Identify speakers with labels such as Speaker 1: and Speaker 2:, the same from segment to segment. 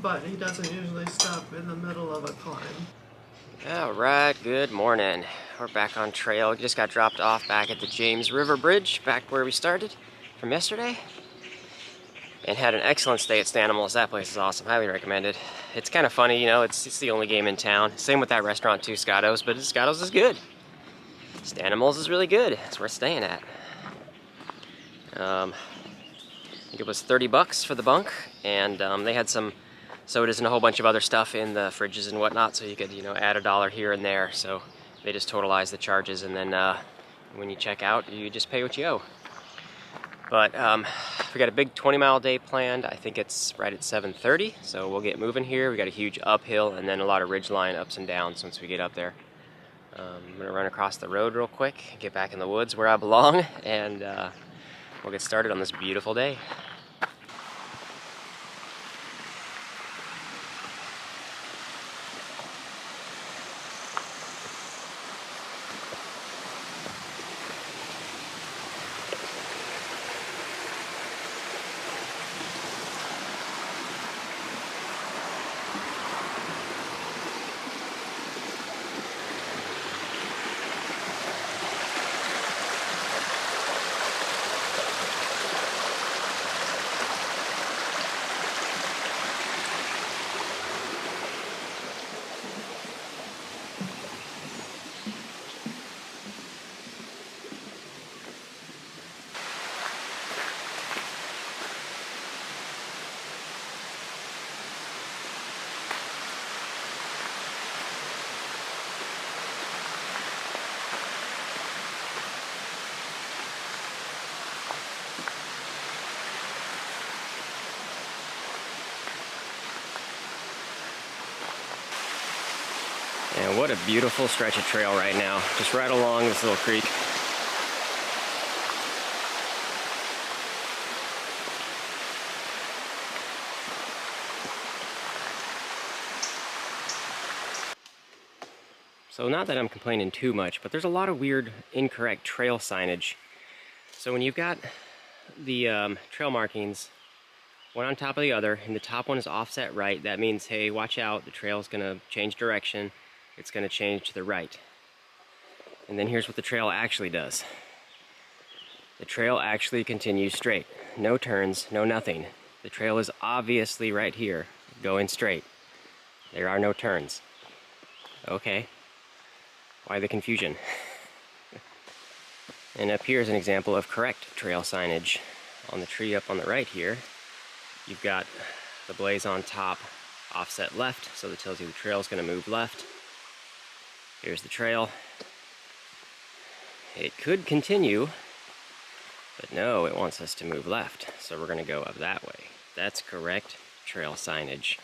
Speaker 1: but he doesn't usually stop in the middle of a climb.
Speaker 2: Alright, good morning. We're back on trail. Just got dropped off back at the James River Bridge, back where we started from yesterday. And had an excellent stay at Stanimals. That place is awesome. Highly recommended. It's kind of funny, you know, it's the only game in town. Same with that restaurant too, Scotto's, but Scotto's is good. Stanimals is really good. It's worth staying at. I think it was $30 for the bunk, and they had some sodas and a whole bunch of other stuff in the fridges and whatnot, so you could, you know, add $1 here and there. So they just totalized the charges, and then when you check out, you just pay what you owe. But we got a big 20-mile day planned. I think it's right at 7:30, so we'll get moving here. We got a huge uphill and then a lot of ridgeline ups and downs once we get up there. I'm gonna run across the road real quick, get back in the woods where I belong, and we'll get started on this beautiful day. And what a beautiful stretch of trail right now, just right along this little creek. So not that I'm complaining too much, but there's a lot of weird incorrect trail signage. So when you've got the trail markings, one on top of the other, and the top one is offset right, that means, hey, watch out, the trail's gonna change direction. It's going to change to the right. And then here's what the trail actually does. The trail actually continues straight. No turns, no nothing. The trail is obviously right here, going straight. There are no turns. Okay. Why the confusion? And up here is an example of correct trail signage. On the tree up on the right here, you've got the blaze on top, offset left, so that tells you the trail is going to move left. Here's the trail. It could continue, but no, it wants us to move left, so we're going to go up that way. That's correct trail signage.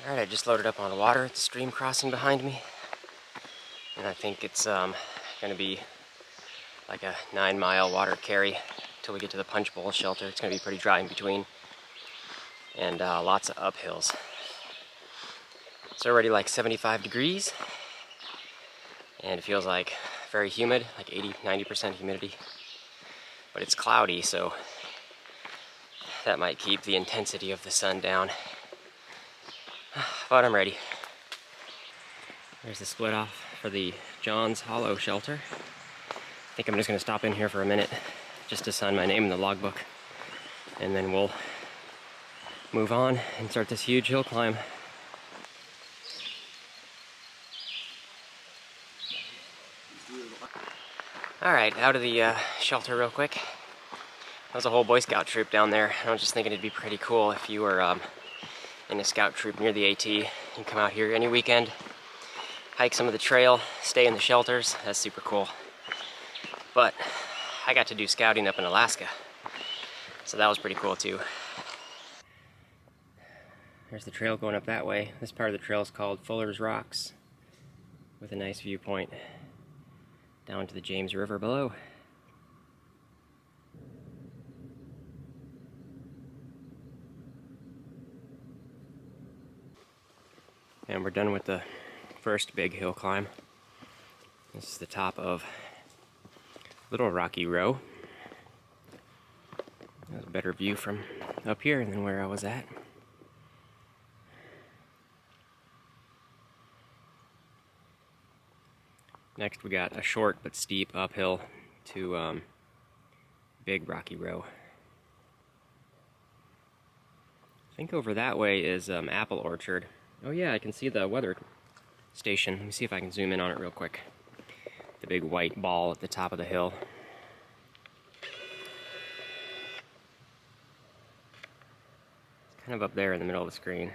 Speaker 2: Alright, I just loaded up on the water at the stream crossing behind me, and I think it's going to be like a 9-mile water carry till we get to the Punch Bowl shelter. It's going to be pretty dry in between. And lots of uphills. It's already like 75 degrees, and it feels like very humid, like 80–90% humidity. But it's cloudy, so that might keep the intensity of the sun down. But I'm ready. There's the split off for the John's Hollow shelter. I think I'm just going to stop in here for a minute just to sign my name in the logbook, and then we'll move on and start this huge hill climb. Alright, out of the shelter real quick. There was a whole Boy Scout troop down there. I was just thinking it'd be pretty cool if you were in a scout troop near the AT. You can come out here any weekend, hike some of the trail, stay in the shelters. That's super cool. But I got to do scouting up in Alaska, so that was pretty cool too. There's the trail going up that way. This part of the trail is called Fuller's Rocks, with a nice viewpoint down to the James River below. And we're done with the first big hill climb. This is the top of Little Rocky Row. That's a better view from up here than where I was at. Next we got a short but steep uphill to Big Rocky Row. I think over that way is apple orchard. Oh yeah, I can see the weather station. Let me see if I can zoom in on it real quick. The big white ball at the top of the hill. It's kind of up there in the middle of the screen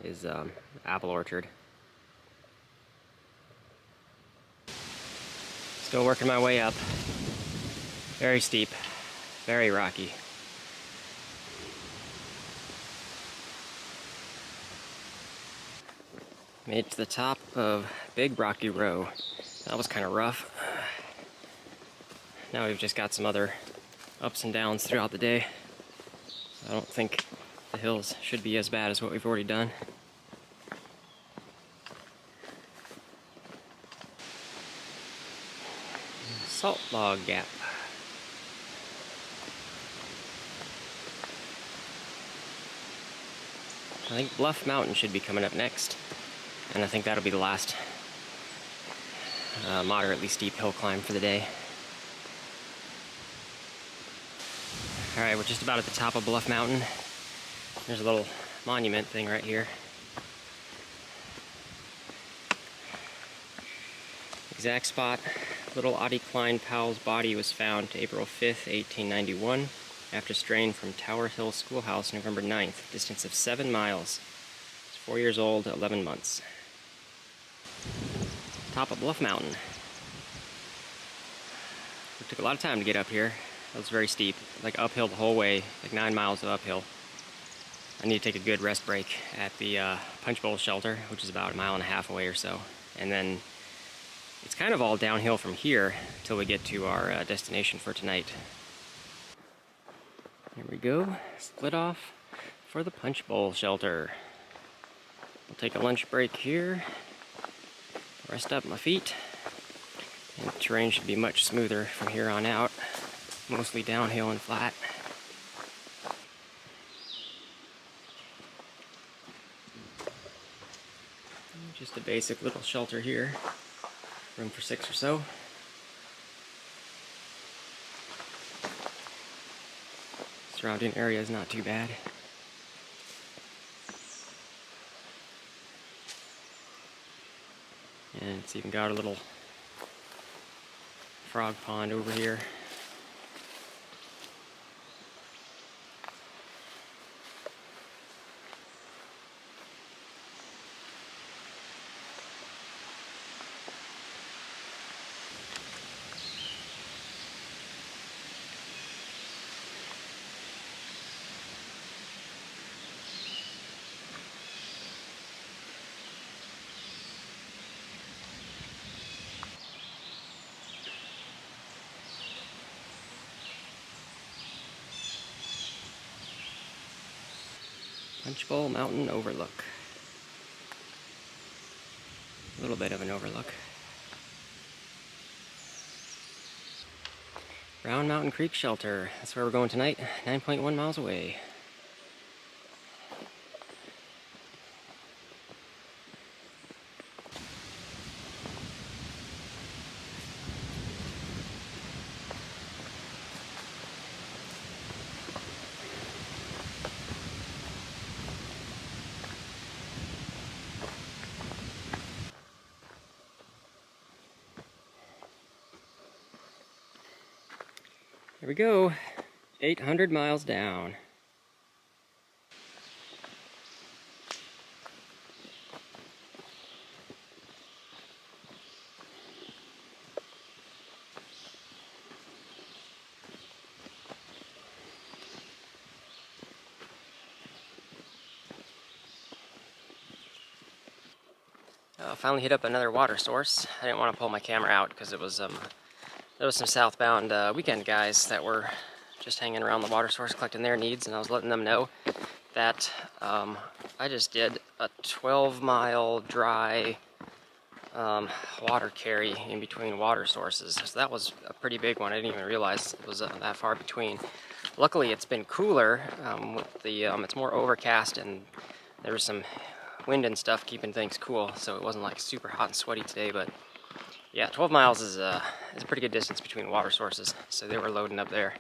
Speaker 2: is apple orchard. Still working my way up. Very steep, very rocky. Made it to the top of Big Rocky Row. That was kind of rough. Now we've just got some other ups and downs throughout the day. I don't think the hills should be as bad as what we've already done. Salt Log Gap. I think Bluff Mountain should be coming up next. And I think that'll be the last moderately steep hill climb for the day. Alright, we're just about at the top of Bluff Mountain. There's a little monument thing right here. Exact spot. Little Oddie Klein Powell's body was found April 5th, 1891, after straying from Tower Hill Schoolhouse November 9th, distance of 7 miles. He's 4 years old, 11 months. Top of Bluff Mountain. It took a lot of time to get up here. It was very steep, like uphill the whole way, like 9 miles of uphill. I need to take a good rest break at the Punch Bowl shelter, which is about 1.5 miles away or so. And then it's kind of all downhill from here till we get to our destination for tonight. Here we go, split off for the Punch Bowl shelter. We'll take a lunch break here, rest up my feet, and the terrain should be much smoother from here on out, mostly downhill and flat. Just a basic little shelter here, room for 6 or so. Surrounding area is not too bad. And it's even got a little frog pond over here. Punch Bowl Mountain Overlook. A little bit of an overlook. Round Mountain Creek Shelter. That's where we're going tonight. 9.1 miles away. Here we go, 800 miles down. Finally hit up another water source. I didn't want to pull my camera out because it was there was some southbound weekend guys that were just hanging around the water source collecting their needs, and I was letting them know that I just did a 12-mile dry water carry in between water sources. So that was a pretty big one. I didn't even realize it was that far between. Luckily, it's been cooler. With the it's more overcast, and there was some wind and stuff keeping things cool, so it wasn't like super hot and sweaty today. But yeah, 12 miles is a pretty good distance between water sources, so they were loading up there.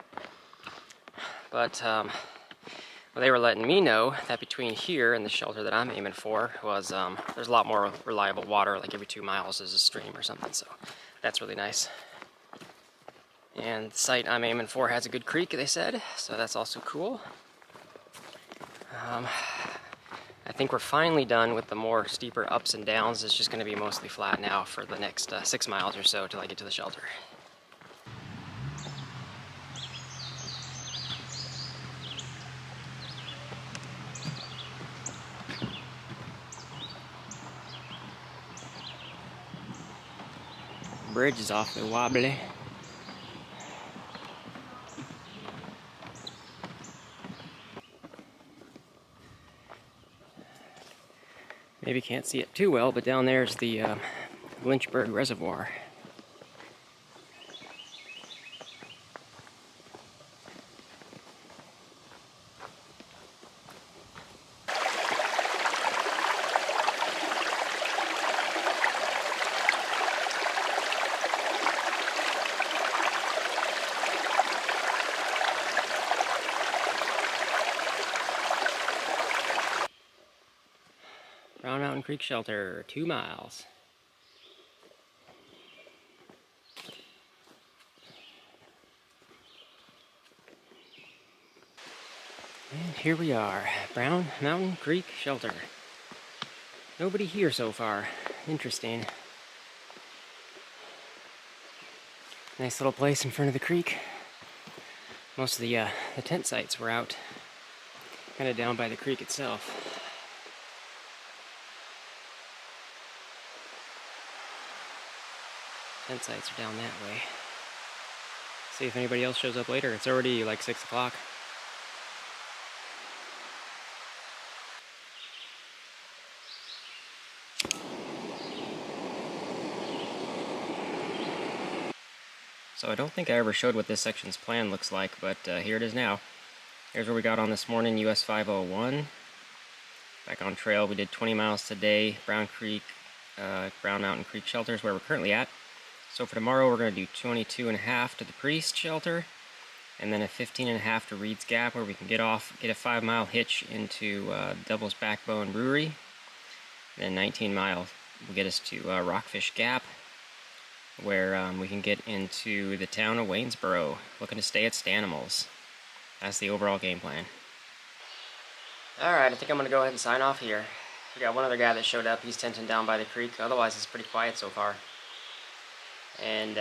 Speaker 2: But well, they were letting me know that between here and the shelter that I'm aiming for was there's a lot more reliable water. Like every 2 miles is a stream or something, so that's really nice. And the site I'm aiming for has a good creek, they said, so that's also cool. I think we're finally done with the more steeper ups and downs. It's just going to be mostly flat now for the next 6 miles or so till I get to the shelter. Bridge is awfully wobbly. Maybe can't see it too well, but down there's the Lynchburg Reservoir. Brown Mountain Creek Shelter, 2 miles. And here we are, Brown Mountain Creek Shelter. Nobody here so far. Interesting. Nice little place in front of the creek. Most of the tent sites were out, kind of down by the creek itself. Tent sites are down that way. See if anybody else shows up later. It's already like 6 o'clock. So I don't think I ever showed what this section's plan looks like, but here it is now. Here's where we got on this morning, US 501. Back on trail, we did 20 miles today. Brown Mountain Creek Shelter is where we're currently at. So for tomorrow, we're going to do 22.5 to the Purist Shelter, and then a 15.5 to Reed's Gap, where we can get a 5-mile hitch into Devil's Backbone Brewery. Then 19 miles will get us to Rockfish Gap, where we can get into the town of Waynesboro, looking to stay at Stanimals. That's the overall game plan. Alright, I think I'm going to go ahead and sign off here. We got one other guy that showed up. He's tenting down by the creek. Otherwise, it's pretty quiet so far. And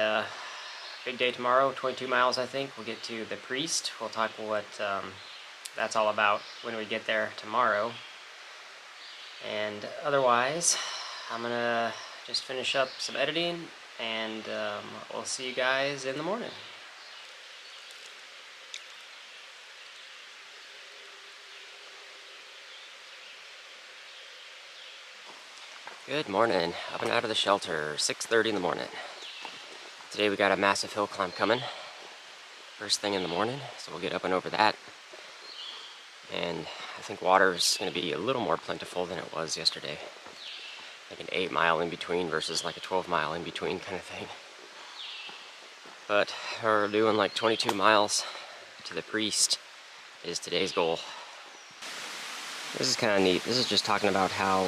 Speaker 2: big day tomorrow, 22 miles I think. We'll get to the Priest. We'll talk what that's all about when we get there tomorrow. And otherwise, I'm going to just finish up some editing, and we'll see you guys in the morning. Good morning. Up and out of the shelter, 6:30 in the morning. Today we got a massive hill climb coming. First thing in the morning, so we'll get up and over that. And I think water's going to be a little more plentiful than it was yesterday. Like an 8-mile in between versus like a 12-mile in between kind of thing. But we're doing like 22 miles to the Priest is today's goal. This is kind of neat. This is just talking about how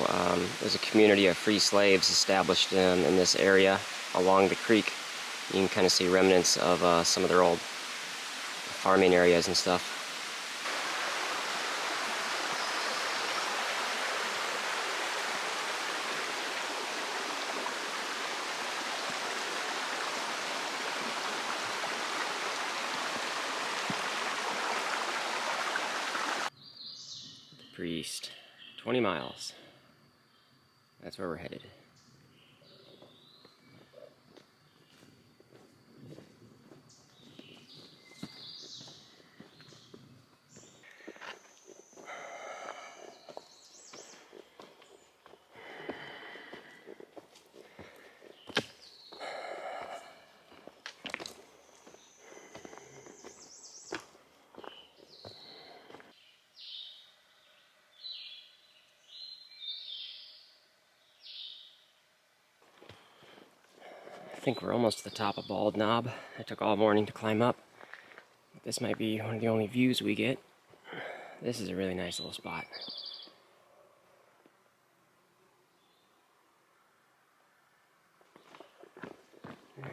Speaker 2: there's a community of free slaves established in this area along the creek. You can kind of see remnants of some of their old farming areas and stuff. Priest, 20 miles. That's where we're headed. think we're almost to the top of Bald Knob. I took all morning to climb up. This might be one of the only views we get. This is a really nice little spot.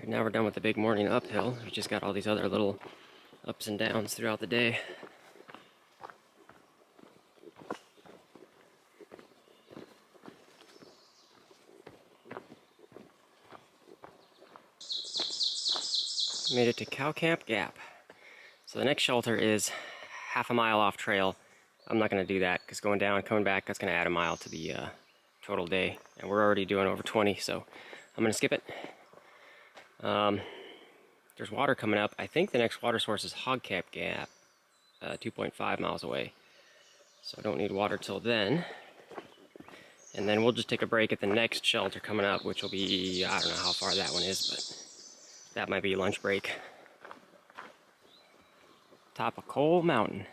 Speaker 2: Now we're done with the big morning uphill. We just got all these other little ups and downs throughout the day. Made it to Cow Camp Gap. So the next shelter is half a mile off trail. I'm not going to do that because going down, coming back, that's going to add a mile to the total day. And we're already doing over 20, so I'm going to skip it. There's water coming up. I think the next water source is Hog Camp Gap, 2.5 miles away. So I don't need water till then. And then we'll just take a break at the next shelter coming up, which will be, I don't know how far that one is, but that might be a lunch break. Top of Coal Mountain.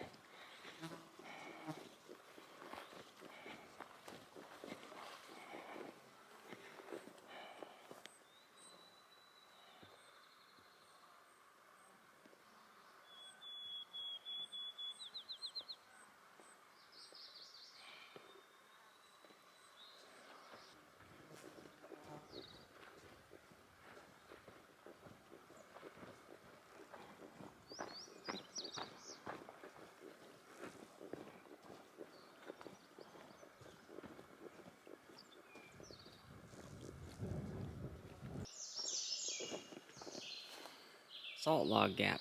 Speaker 2: Salt Log Gap.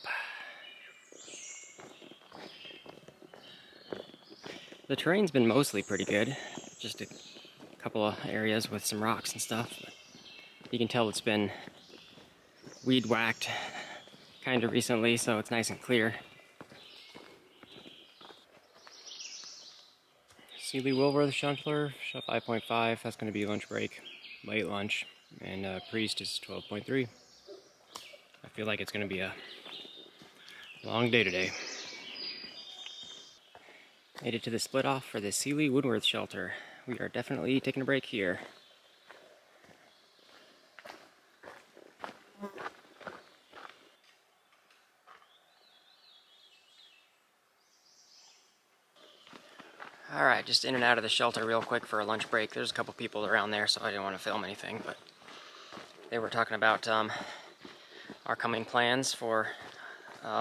Speaker 2: The terrain's been mostly pretty good. Just a couple of areas with some rocks and stuff. But you can tell it's been weed whacked kind of recently, so it's nice and clear. Sealy Wilworth Shuntler, 5.5. That's going to be lunch break, late lunch. And Priest is 12.3. I feel like it's going to be a long day today. Made it to the split off for the Sealy Woodworth shelter. We are definitely taking a break here. Alright, just in and out of the shelter real quick for a lunch break. There's a couple people around there, so I didn't want to film anything, but they were talking about our coming plans for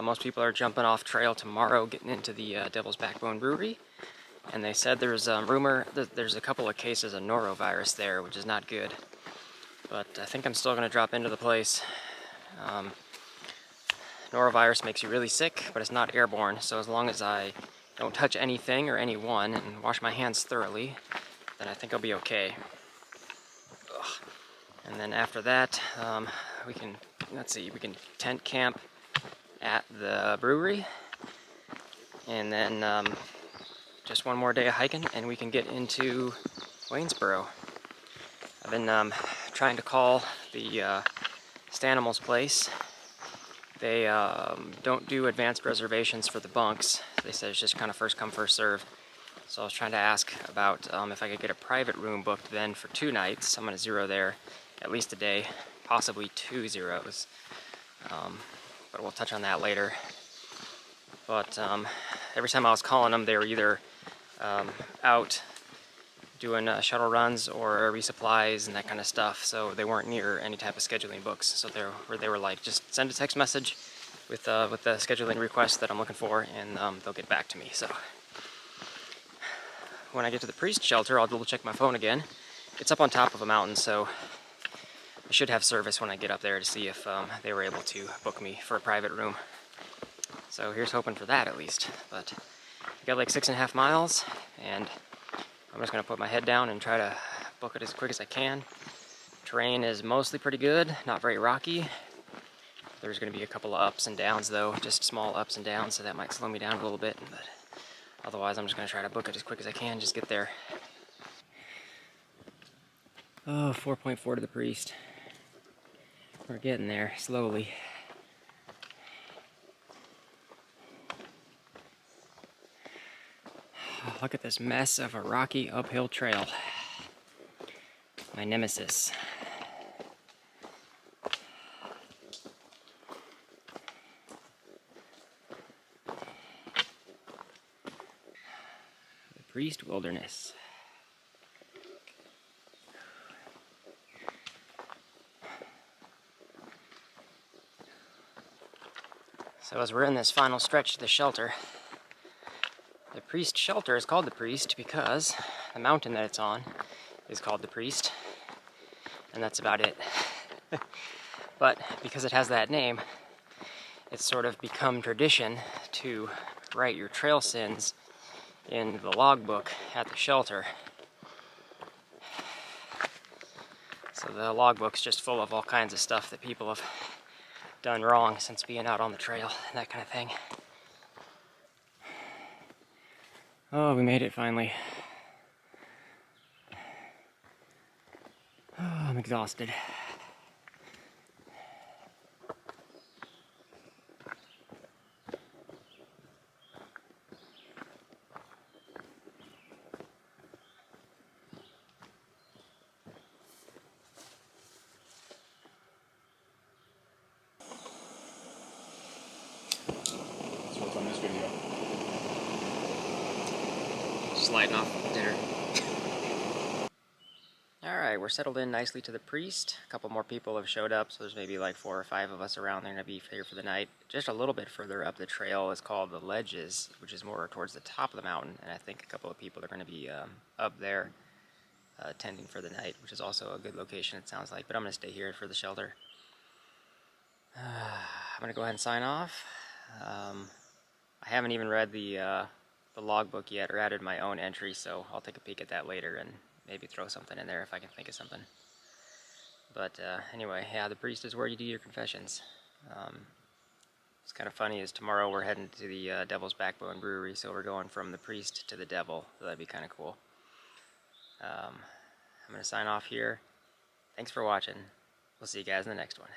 Speaker 2: most people are jumping off trail tomorrow, getting into the Devil's Backbone Brewery. And they said there's a rumor that there's a couple of cases of norovirus there, which is not good. But I think I'm still going to drop into the place. Norovirus makes you really sick, but it's not airborne. So as long as I don't touch anything or anyone and wash my hands thoroughly, then I think I'll be okay. Ugh. And then after that, we can tent camp at the brewery, and then just one more day of hiking and we can get into Waynesboro. I've been trying to call the Stanimals place. They don't do advanced reservations for the bunks. They said it's just kind of first come first serve. So I was trying to ask about if I could get a private room booked then for 2 nights. I'm going to zero there at least a day, possibly 2 zeros. But we'll touch on that later. But every time I was calling them, they were either out doing shuttle runs or resupplies and that kind of stuff, so they weren't near any type of scheduling books. So they were like, just send a text message with the scheduling request that I'm looking for, and they'll get back to me. So when I get to the Priest shelter, I'll double check my phone again. It's up on top of a mountain, so I should have service when I get up there to see if they were able to book me for a private room. So here's hoping for that at least. But I got like 6.5 miles, and I'm just going to put my head down and try to book it as quick as I can. Terrain is mostly pretty good, not very rocky. There's going to be a couple of ups and downs though, just small ups and downs, so that might slow me down a little bit. But otherwise, I'm just going to try to book it as quick as I can, just get there. Oh, 4.4 to the Priest. We're getting there, slowly. Look at this mess of a rocky uphill trail. My nemesis. Priest Wilderness. So as we're in this final stretch to the shelter, the Priest shelter is called the Priest because the mountain that it's on is called the Priest, and that's about it. But because it has that name, it's sort of become tradition to write your trail sins in the logbook at the shelter. So the logbook's just full of all kinds of stuff that people have done wrong since being out on the trail, and that kind of thing. Oh, we made it finally. Oh, I'm exhausted.
Speaker 3: That's what's on this video.
Speaker 2: Just lighting off dinner. Alright, we're settled in nicely to the Priest. A couple more people have showed up, so there's maybe like 4 or 5 of us around. They're going to be here for the night. Just a little bit further up the trail is called the Ledges, which is more towards the top of the mountain, and I think a couple of people are going to be up there tending for the night, which is also a good location, it sounds like, but I'm going to stay here for the shelter. I'm going to go ahead and sign off. I haven't even read the logbook yet or added my own entry, so I'll take a peek at that later and maybe throw something in there if I can think of something. But anyway, yeah, the Priest is where you do your confessions. What's kind of funny is tomorrow we're heading to the Devil's Backbone Brewery, so we're going from the Priest to the Devil, so that'd be kind of cool. I'm going to sign off here. Thanks for watching. We'll see you guys in the next one.